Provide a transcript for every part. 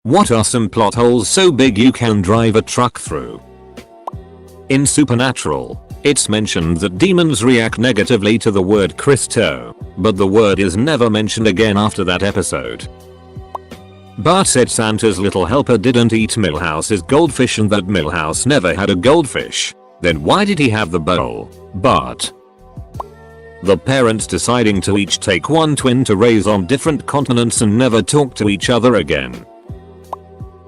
What are some plot holes so big you can drive a truck through? In Supernatural, it's mentioned that demons react negatively to the word Christo, but the word is never mentioned again after that episode. Bart said Santa's little helper didn't eat Milhouse's goldfish and that Milhouse never had a goldfish. Then why did he have the bowl, Bart? The parents deciding to each take one twin to raise on different continents and never talk to each other again.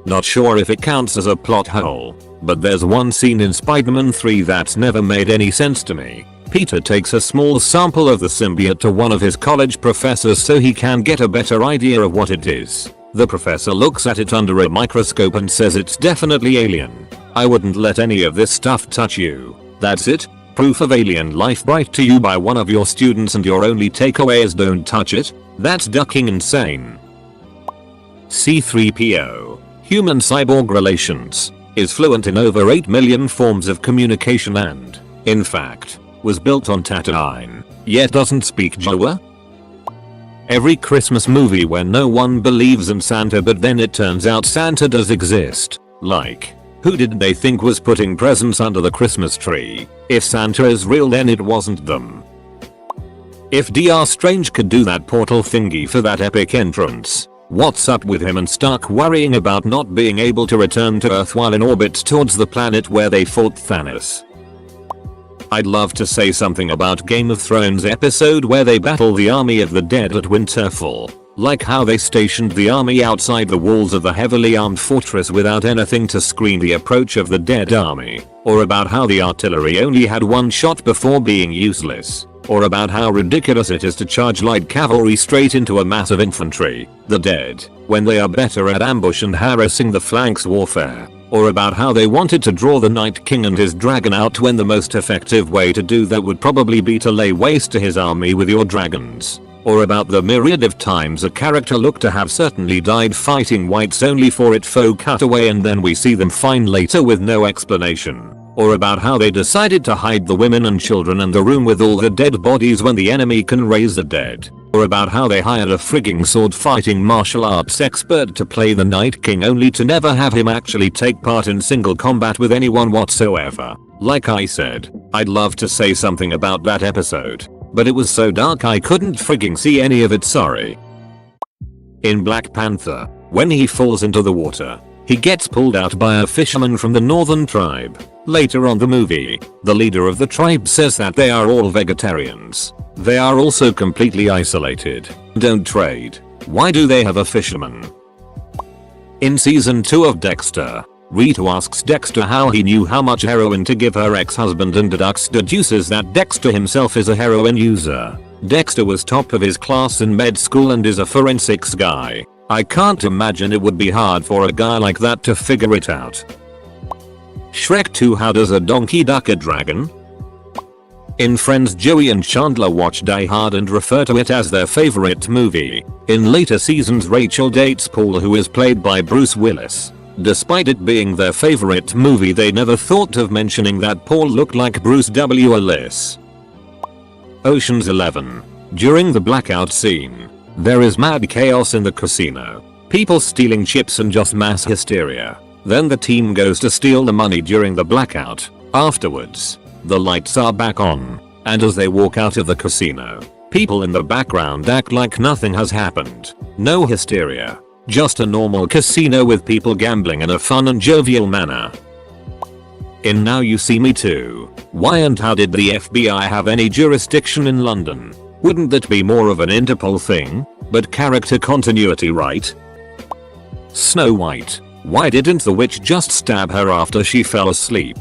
Not sure if it counts as a plot hole, but there's one scene in Spider-Man 3 that's never made any sense to me. Peter takes a small sample of the symbiote to one of his college professors so he can get a better idea of what it is. The professor looks at it under a microscope and says it's definitely alien. I wouldn't let any of this stuff touch you. That's it? Proof of alien life brought to you by one of your students and your only takeaway is don't touch it? That's ducking insane. C-3PO. Human cyborg relations. Is fluent in over 8 million forms of communication and, in fact, was built on Tatooine, yet doesn't speak Jawa? Every Christmas movie where no one believes in Santa but then it turns out Santa does exist. Like, who did they think was putting presents under the Christmas tree? If Santa is real then it wasn't them. If Dr. Strange could do that portal thingy for that epic entrance, what's up with him and Stark worrying about not being able to return to Earth while in orbit towards the planet where they fought Thanos? I'd love to say something about Game of Thrones episode where they battle the army of the dead at Winterfell, like how they stationed the army outside the walls of the heavily armed fortress without anything to screen the approach of the dead army, or about how the artillery only had one shot before being useless. Or about how ridiculous it is to charge light cavalry straight into a mass of infantry, the dead, when they are better at ambush and harassing the flanks warfare. Or about how they wanted to draw the Night King and his dragon out when the most effective way to do that would probably be to lay waste to his army with your dragons. Or about the myriad of times a character looked to have certainly died fighting whites only for it faux cut away and then we see them fine later with no explanation. Or about how they decided to hide the women and children and the room with all the dead bodies when the enemy can raise the dead. Or about how they hired a frigging sword fighting martial arts expert to play the Night King only to never have him actually take part in single combat with anyone whatsoever. Like I said, I'd love to say something about that episode, but it was so dark I couldn't frigging see any of it, sorry. In Black Panther, when he falls into the water, he gets pulled out by a fisherman from the northern tribe. Later on the movie, the leader of the tribe says that they are all vegetarians. They are also completely isolated, don't trade. Why do they have a fisherman? In season 2 of Dexter, Rita asks Dexter how he knew how much heroin to give her ex-husband and deduces that Dexter himself is a heroin user. Dexter was top of his class in med school and is a forensics guy. I can't imagine it would be hard for a guy like that to figure it out. Shrek 2. How does a donkey duck a dragon? In Friends, Joey and Chandler watch Die Hard and refer to it as their favorite movie. In later seasons Rachel dates Paul, who is played by Bruce Willis. Despite it being their favorite movie they never thought of mentioning that Paul looked like Bruce Willis. Ocean's 11. During the blackout scene, there is mad chaos in the casino. People stealing chips and just mass hysteria. Then the team goes to steal the money during the blackout. Afterwards, the lights are back on, and as they walk out of the casino, people in the background act like nothing has happened. No hysteria. Just a normal casino with people gambling in a fun and jovial manner. In Now You See Me Too, why and how did the FBI have any jurisdiction in London? Wouldn't that be more of an Interpol thing? But character continuity, right? Snow White. Why didn't the witch just stab her after she fell asleep?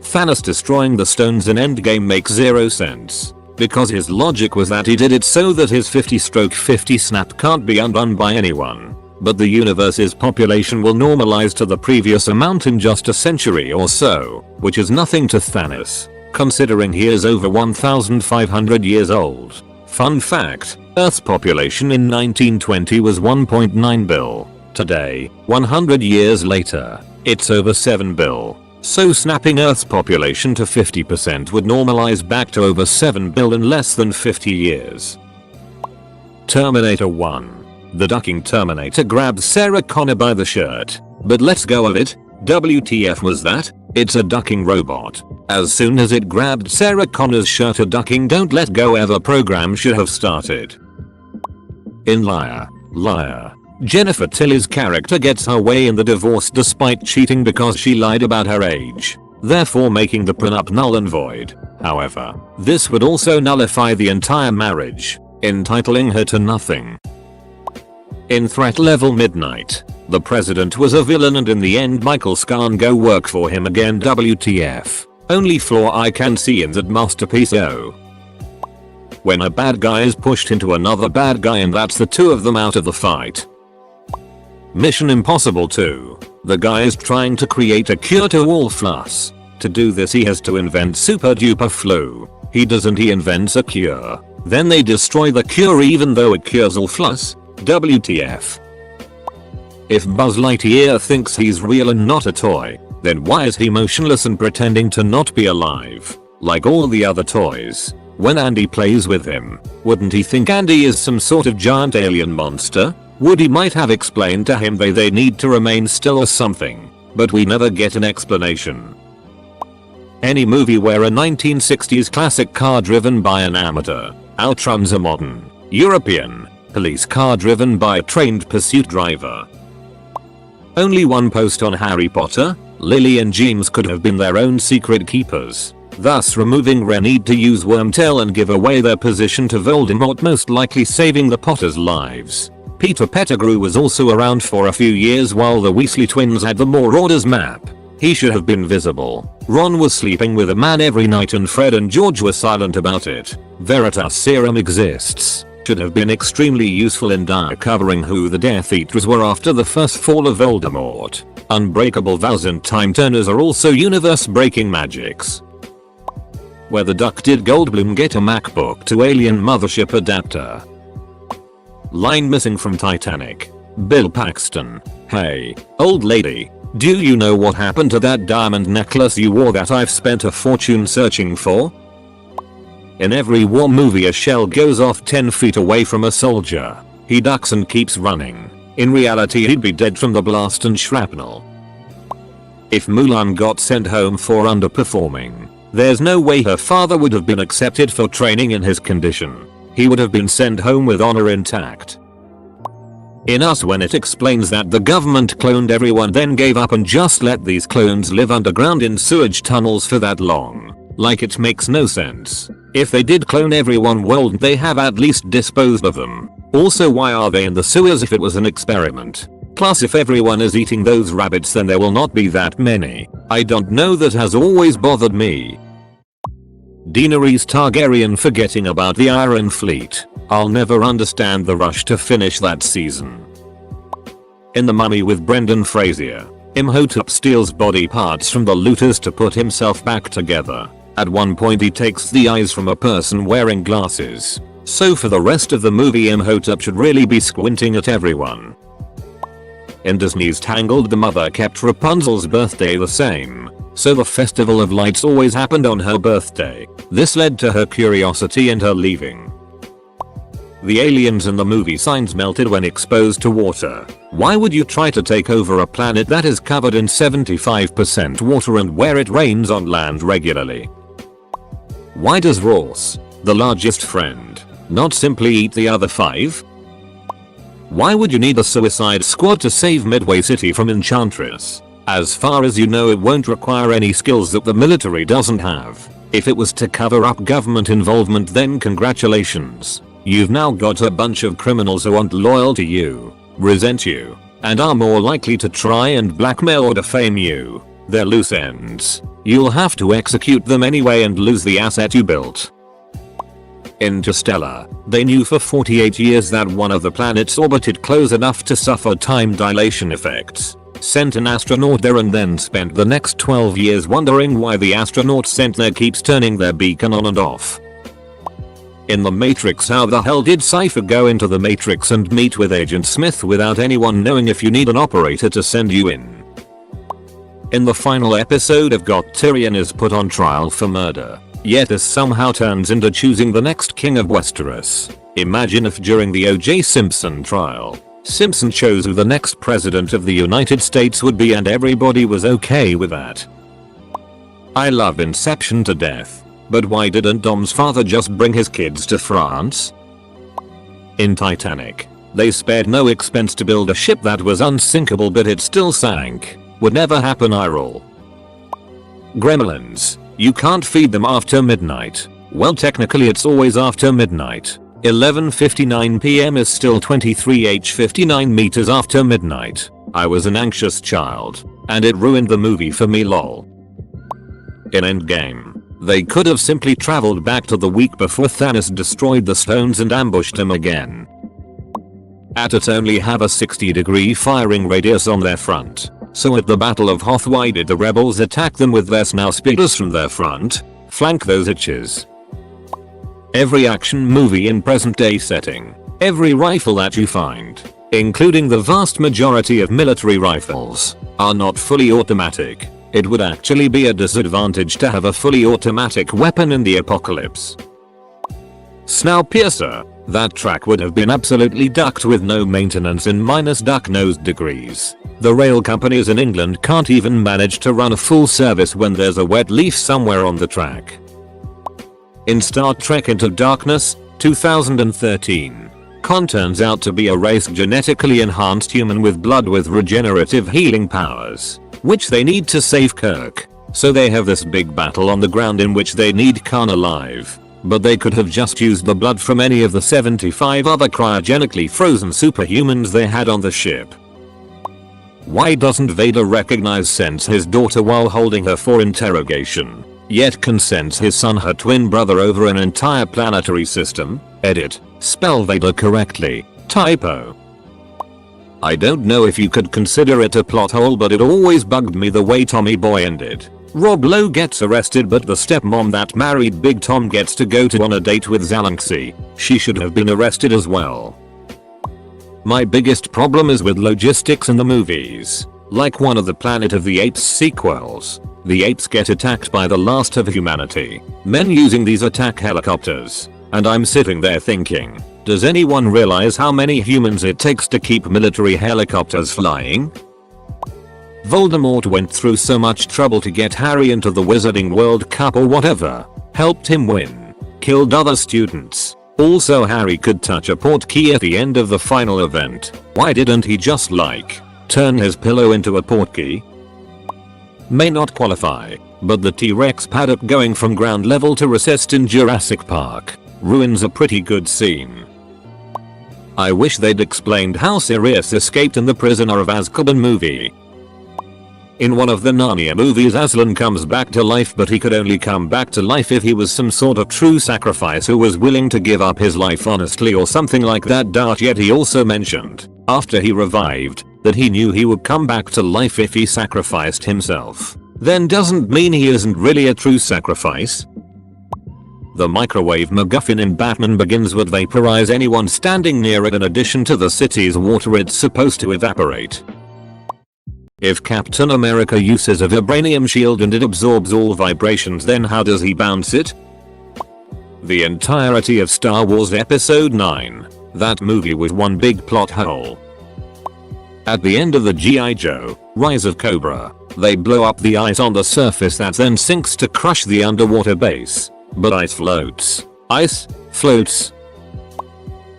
Thanos destroying the stones in Endgame makes zero sense, because his logic was that he did it so that his 50/50 snap can't be undone by anyone. But the universe's population will normalize to the previous amount in just a century or so, which is nothing to Thanos, considering he is over 1,500 years old. Fun fact, Earth's population in 1920 was 1.9 billion. Today, 100 years later, it's over 7 billion. So snapping Earth's population to 50% would normalize back to over 7 billion in less than 50 years. Terminator 1. The ducking Terminator grabbed Sarah Connor by the shirt. But let's go of it. WTF was that? It's a ducking robot. As soon as it grabbed Sarah Connor's shirt, a ducking don't let go ever program should have started. In Liar, Liar, Jennifer Tilly's character gets her way in the divorce despite cheating because she lied about her age, therefore making the prenup null and void. However, this would also nullify the entire marriage, entitling her to nothing. In Threat Level Midnight, the president was a villain and in the end Michael Scarn go work for him again. WTF. Only flaw I can see in that masterpiece. Oh. When a bad guy is pushed into another bad guy and that's the two of them out of the fight. Mission Impossible 2. The guy is trying to create a cure to all flus. To do this he has to invent super duper flu. He doesn't, he invents a cure. Then they destroy the cure even though it cures all flus. WTF. If Buzz Lightyear thinks he's real and not a toy, then why is he motionless and pretending to not be alive, like all the other toys? When Andy plays with him, wouldn't he think Andy is some sort of giant alien monster? Woody might have explained to him they need to remain still or something, but we never get an explanation. Any movie where a 1960s classic car driven by an amateur outruns a modern, European, police car driven by a trained pursuit driver. Only one post on Harry Potter, Lily and James could have been their own secret keepers, thus removing Ren need to use Wormtail and give away their position to Voldemort, most likely saving the Potters' lives. Peter Pettigrew was also around for a few years while the Weasley twins had the Marauders map. He should have been visible. Ron was sleeping with a man every night and Fred and George were silent about it. Veritas Serum exists. Should have been extremely useful in uncovering who the Death Eaters were after the first fall of Voldemort. Unbreakable vows and time turners are also universe-breaking magics. Where the duck did Goldblum get a MacBook to Alien Mothership adapter? Line missing from Titanic. Bill Paxton. Hey, old lady, do you know what happened to that diamond necklace you wore that I've spent a fortune searching for? In every war movie a shell goes off 10 feet away from a soldier. He ducks and keeps running. In reality he'd be dead from the blast and shrapnel. If Mulan got sent home for underperforming, there's no way her father would have been accepted for training in his condition. He would have been sent home with honor intact. In Us, when it explains that the government cloned everyone then gave up and just let these clones live underground in sewage tunnels for that long. Like it makes no sense. If they did clone everyone, wouldn't they have at least disposed of them? Also, why are they in the sewers if it was an experiment? Plus, if everyone is eating those rabbits then there will not be that many. I don't know, that has always bothered me. Daenerys Targaryen forgetting about the Iron Fleet. I'll never understand the rush to finish that season. In The Mummy with Brendan Fraser, Imhotep steals body parts from the looters to put himself back together. At one point he takes the eyes from a person wearing glasses. So for the rest of the movie Imhotep should really be squinting at everyone. In Disney's Tangled, the mother kept Rapunzel's birthday the same. So the Festival of Lights always happened on her birthday. This led to her curiosity and her leaving. The aliens in the movie signs melted when exposed to water. Why would you try to take over a planet that is covered in 75% water and where it rains on land regularly? Why does Ross, the largest friend, not simply eat the other 5? Why would you need a suicide squad to save Midway City from Enchantress? As far as you know, it won't require any skills that the military doesn't have. If it was to cover up government involvement, then congratulations. You've now got a bunch of criminals who aren't loyal to you, resent you, and are more likely to try and blackmail or defame you. They're loose ends. You'll have to execute them anyway and lose the asset you built. Interstellar. They knew for 48 years that one of the planets orbited close enough to suffer time dilation effects. Sent an astronaut there and then spent the next 12 years wondering why the astronaut sent there keeps turning their beacon on and off. In The Matrix, how the hell did Cypher go into the Matrix and meet with Agent Smith without anyone knowing if you need an operator to send you in? In the final episode of GOT, Tyrion is put on trial for murder. Yet this somehow turns into choosing the next king of Westeros. Imagine if during the O.J. Simpson trial, Simpson chose who the next president of the United States would be and everybody was okay with that. I love Inception to death, but why didn't Dom's father just bring his kids to France? In Titanic, they spared no expense to build a ship that was unsinkable but it still sank. Would never happen, I roll. Gremlins. You can't feed them after midnight. Well, technically it's always after midnight. 11:59 PM is still 23h59 meters after midnight. I was an anxious child, and it ruined the movie for me, lol. In Endgame, they could have simply traveled back to the week before Thanos destroyed the stones and ambushed him again. It only have a 60-degree firing radius on their front. So at the Battle of Hoth, why did the rebels attack them with their snow speeders from their front? Flank those itches. Every action movie in present day setting, every rifle that you find, including the vast majority of military rifles, are not fully automatic. It would actually be a disadvantage to have a fully automatic weapon in the apocalypse. Snowpiercer. That track would have been absolutely ducked with no maintenance in minus duck-nosed degrees. The rail companies in England can't even manage to run a full service when there's a wet leaf somewhere on the track. In Star Trek Into Darkness, 2013, Khan turns out to be a race genetically enhanced human with blood with regenerative healing powers, which they need to save Kirk. So they have this big battle on the ground in which they need Khan alive. But they could have just used the blood from any of the 75 other cryogenically frozen superhumans they had on the ship. Why doesn't Vader sense his daughter while holding her for interrogation, yet can sense his son, her twin brother, over an entire planetary system? Edit. Spell Vader correctly. Typo. I don't know if you could consider it a plot hole, but it always bugged me the way Tommy Boy ended. Rob Lowe gets arrested but the stepmom that married Big Tom gets to go on a date with Zalunxi. She should have been arrested as well. My biggest problem is with logistics in the movies. Like one of the Planet of the Apes sequels, the apes get attacked by the last of humanity, men using these attack helicopters, and I'm sitting there thinking, does anyone realize how many humans it takes to keep military helicopters flying? Voldemort went through so much trouble to get Harry into the Wizarding World Cup or whatever, helped him win, killed other students. Also, Harry could touch a portkey at the end of the final event. Why didn't he just turn his pillow into a portkey? May not qualify, but the T-Rex paddock going from ground level to recessed in Jurassic Park ruins a pretty good scene. I wish they'd explained how Sirius escaped in the Prisoner of Azkaban movie. In one of the Narnia movies, Aslan comes back to life, but he could only come back to life if he was some sort of true sacrifice who was willing to give up his life honestly or something like that. Yet he also mentioned, after he revived, that he knew he would come back to life if he sacrificed himself. Then doesn't mean he isn't really a true sacrifice. The microwave MacGuffin in Batman Begins would vaporize anyone standing near it in addition to the city's water it's supposed to evaporate. If Captain America uses a vibranium shield and it absorbs all vibrations, then how does he bounce it? The entirety of Star Wars Episode 9. That movie was one big plot hole. At the end of the G.I. Joe, Rise of Cobra, they blow up the ice on the surface that then sinks to crush the underwater base. But ice floats. Ice floats.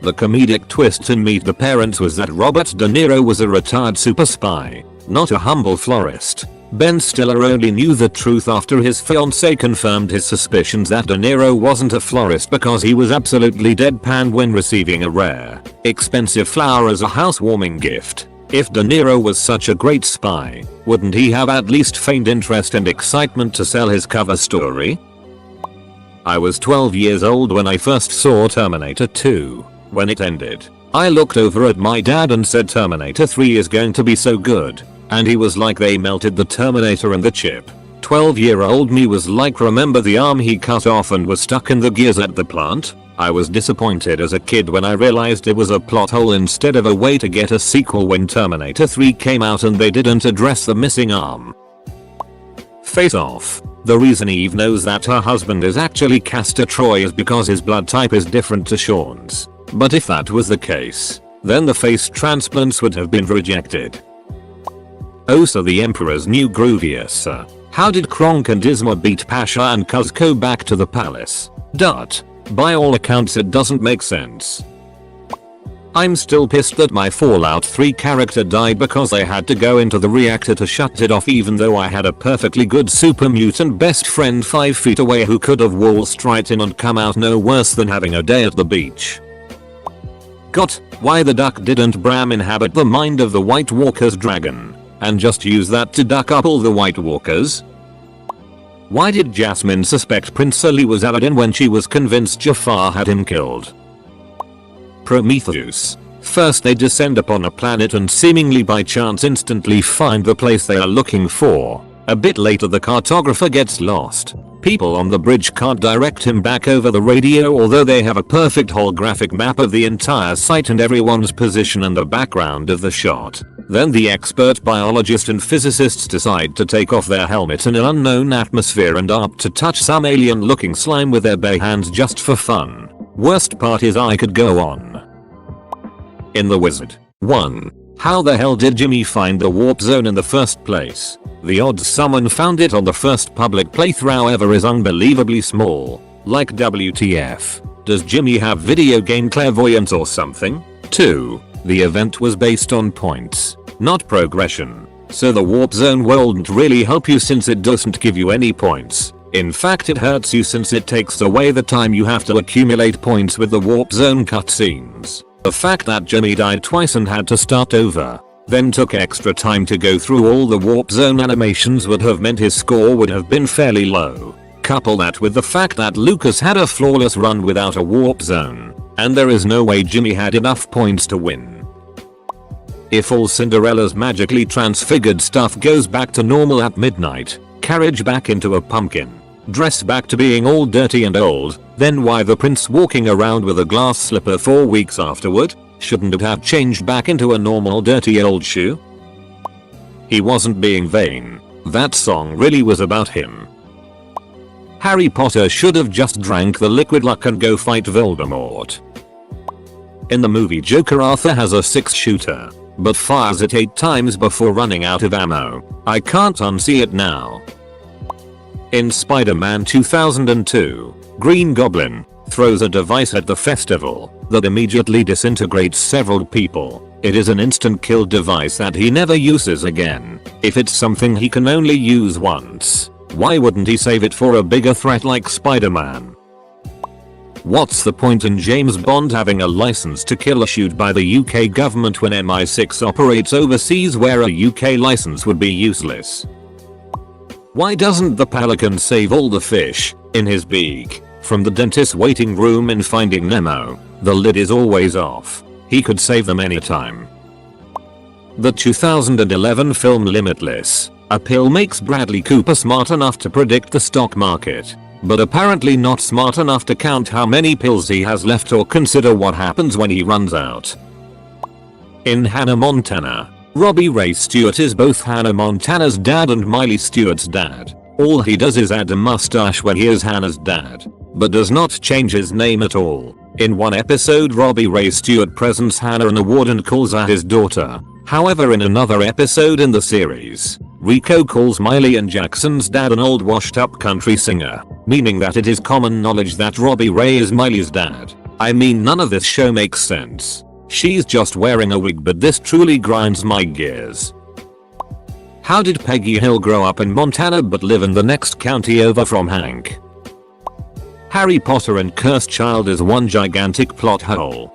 The comedic twist in Meet the Parents was that Robert De Niro was a retired super spy, not a humble florist. Ben Stiller only knew the truth after his fiancée confirmed his suspicions that De Niro wasn't a florist because he was absolutely deadpan when receiving a rare, expensive flower as a housewarming gift. If De Niro was such a great spy, wouldn't he have at least feigned interest and excitement to sell his cover story? I was 12 years old when I first saw Terminator 2. When it ended, I looked over at my dad and said Terminator 3 is going to be so good. And he was like, they melted the Terminator and the chip. 12-year-old me was like, remember the arm he cut off and was stuck in the gears at the plant? I was disappointed as a kid when I realized it was a plot hole instead of a way to get a sequel when Terminator 3 came out and they didn't address the missing arm. Face Off. The reason Eve knows that her husband is actually Castor Troy is because his blood type is different to Sean's. But if that was the case, then the face transplants would have been rejected. Oh, so the Emperor's new Groovius. How did Kronk and Isma beat Pasha and Kuzco back to the palace? By all accounts it doesn't make sense. I'm still pissed that my Fallout 3 character died because I had to go into the reactor to shut it off, even though I had a perfectly good super mutant best friend 5 feet away who could have wall striked him and come out no worse than having a day at the beach. Got why the duck didn't Bram inhabit the mind of the White Walker's dragon and just use that to duck up all the White Walkers? Why did Jasmine suspect Prince Ali was Aladdin when she was convinced Jafar had him killed? Prometheus. First they descend upon a planet and seemingly by chance instantly find the place they are looking for. A bit later the cartographer gets lost. People on the bridge can't direct him back over the radio, although they have a perfect holographic map of the entire site and everyone's position and the background of the shot. Then the expert biologist and physicists decide to take off their helmets in an unknown atmosphere and opt to touch some alien looking slime with their bare hands just for fun. Worst part is I could go on. In The Wizard. 1. How the hell did Jimmy find the warp zone in the first place? The odds someone found it on the first public playthrough ever is unbelievably small. Like WTF. Does Jimmy have video game clairvoyance or something? 2. The event was based on points, not progression. So the warp zone won't really help you since it doesn't give you any points. In fact it hurts you since it takes away the time you have to accumulate points with the warp zone cutscenes. The fact that Jimmy died twice and had to start over, then took extra time to go through all the warp zone animations would have meant his score would have been fairly low. Couple that with the fact that Lucas had a flawless run without a warp zone, and there is no way Jimmy had enough points to win. If all Cinderella's magically transfigured stuff goes back to normal at midnight, carriage back into a pumpkin, dress back to being all dirty and old, then why the prince walking around with a glass slipper 4 weeks afterward? Shouldn't it have changed back into a normal dirty old shoe? He wasn't being vain. That song really was about him. Harry Potter should have just drank the liquid luck and go fight Voldemort. In the movie Joker, Arthur has a 6-shooter, but fires it 8 times before running out of ammo. I can't unsee it now. In Spider-Man 2002, Green Goblin throws a device at the festival that immediately disintegrates several people. It is an instant kill device that he never uses again. If it's something he can only use once, why wouldn't he save it for a bigger threat like Spider-Man? What's the point in James Bond having a license to kill issued by the UK government when MI6 operates overseas where a UK license would be useless? Why doesn't the pelican save all the fish in his beak from the dentist's waiting room in Finding Nemo? The lid is always off. He could save them anytime. The 2011 film Limitless. A pill makes Bradley Cooper smart enough to predict the stock market, but apparently not smart enough to count how many pills he has left or consider what happens when he runs out. In Hannah Montana, Robbie Ray Stewart is both Hannah Montana's dad and Miley Stewart's dad. All he does is add a mustache when he is Hannah's dad, but does not change his name at all. In one episode, Robbie Ray Stewart presents Hannah an award and calls her his daughter. However, in another episode in the series, Rico calls Miley and Jackson's dad an old washed up country singer, meaning that it is common knowledge that Robbie Ray is Miley's dad. I mean, none of this show makes sense. She's just wearing a wig, but this truly grinds my gears. How did Peggy Hill grow up in Montana but live in the next county over from Hank? Harry Potter and Cursed Child is one gigantic plot hole.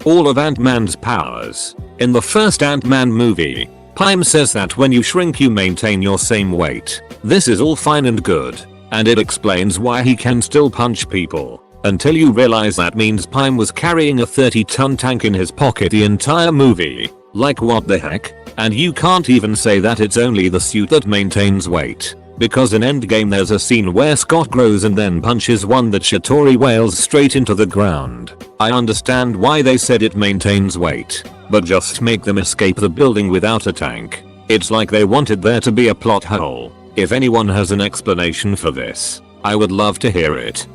All of Ant-Man's powers. In the first Ant-Man movie, Pym says that when you shrink you maintain your same weight. This is all fine and good, and it explains why he can still punch people, until you realize that means Pym was carrying a 30-ton tank in his pocket the entire movie. Like, what the heck? And you can't even say that it's only the suit that maintains weight, because in Endgame there's a scene where Scott grows and then punches one that Shatori wails straight into the ground. I understand why they said it maintains weight, but just make them escape the building without a tank. It's like they wanted there to be a plot hole. If anyone has an explanation for this, I would love to hear it.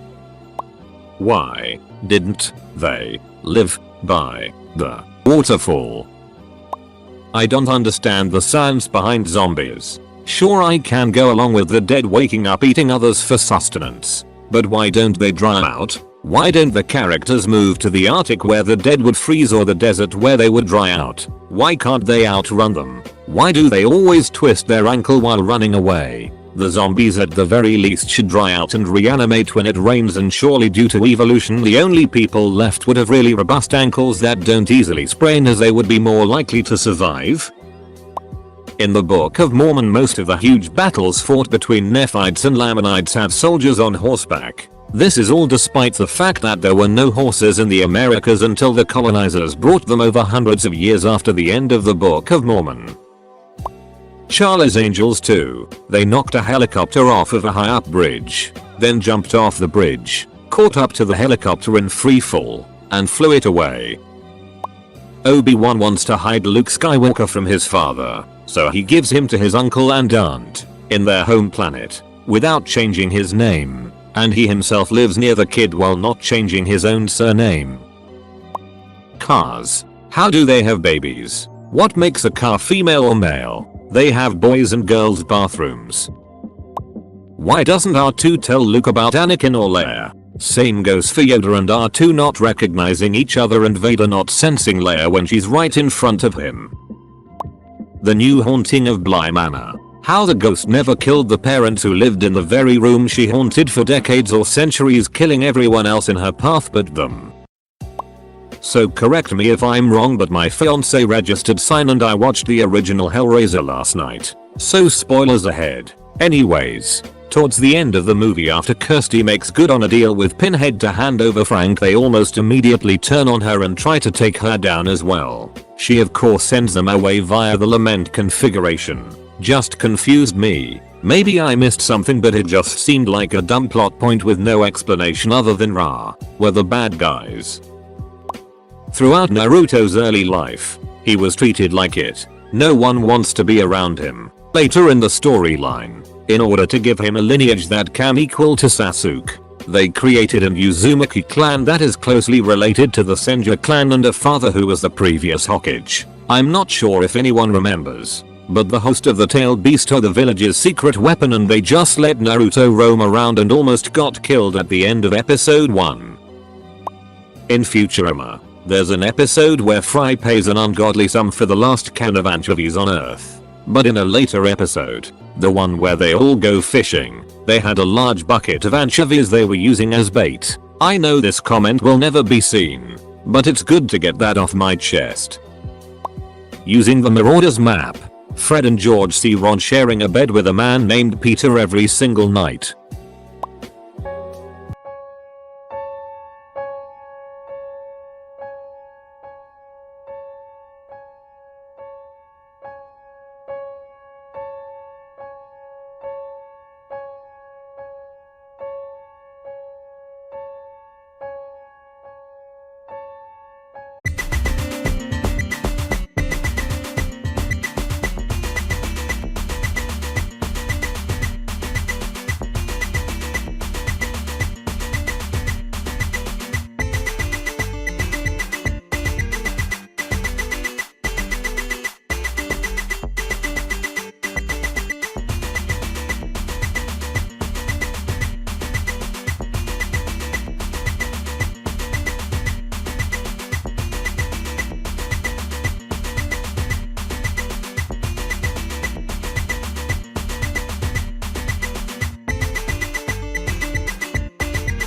Why didn't they live by the waterfall? I don't understand the science behind zombies. Sure, I can go along with the dead waking up eating others for sustenance. But why don't they dry out? Why don't the characters move to the Arctic where the dead would freeze, or the desert where they would dry out? Why can't they outrun them? Why do they always twist their ankle while running away? The zombies at the very least should dry out and reanimate when it rains, and surely due to evolution the only people left would have really robust ankles that don't easily sprain, as they would be more likely to survive. In the Book of Mormon, most of the huge battles fought between Nephites and Lamanites have soldiers on horseback. This is all despite the fact that there were no horses in the Americas until the colonizers brought them over hundreds of years after the end of the Book of Mormon. Charlie's Angels too. They knocked a helicopter off of a high-up bridge, then jumped off the bridge, caught up to the helicopter in free fall, and flew it away. Obi-Wan wants to hide Luke Skywalker from his father, so he gives him to his uncle and aunt in their home planet without changing his name, and he himself lives near the kid while not changing his own surname. Cars. How do they have babies? What makes a car female or male? They have boys and girls bathrooms. Why doesn't R2 tell Luke about Anakin or Leia? Same goes for Yoda and R2 not recognizing each other, and Vader not sensing Leia when she's right in front of him. The new haunting of Bly Manor. How the ghost never killed the parents who lived in the very room she haunted for decades or centuries, killing everyone else in her path but them. So correct me if I'm wrong, but my fiance registered sign and I watched the original Hellraiser last night. So spoilers ahead. Anyways, towards the end of the movie, after Kirsty makes good on a deal with Pinhead to hand over Frank, they almost immediately turn on her and try to take her down as well. She of course sends them away via the lament configuration. Just confused me. Maybe I missed something, but it just seemed like a dumb plot point with no explanation other than Ra were the bad guys. Throughout Naruto's early life, he was treated like it. No one wants to be around him. Later in the storyline, in order to give him a lineage that can equal to Sasuke, they created an Uzumaki clan that is closely related to the Senju clan, and a father who was the previous Hokage. I'm not sure if anyone remembers, but the host of the tailed beast are the village's secret weapon, and they just let Naruto roam around and almost got killed at the end of episode 1. In Futurama, there's an episode where Fry pays an ungodly sum for the last can of anchovies on Earth. But in a later episode, the one where they all go fishing, they had a large bucket of anchovies they were using as bait. I know this comment will never be seen, but it's good to get that off my chest. Using the Marauders map, Fred and George see Ron sharing a bed with a man named Peter every single night.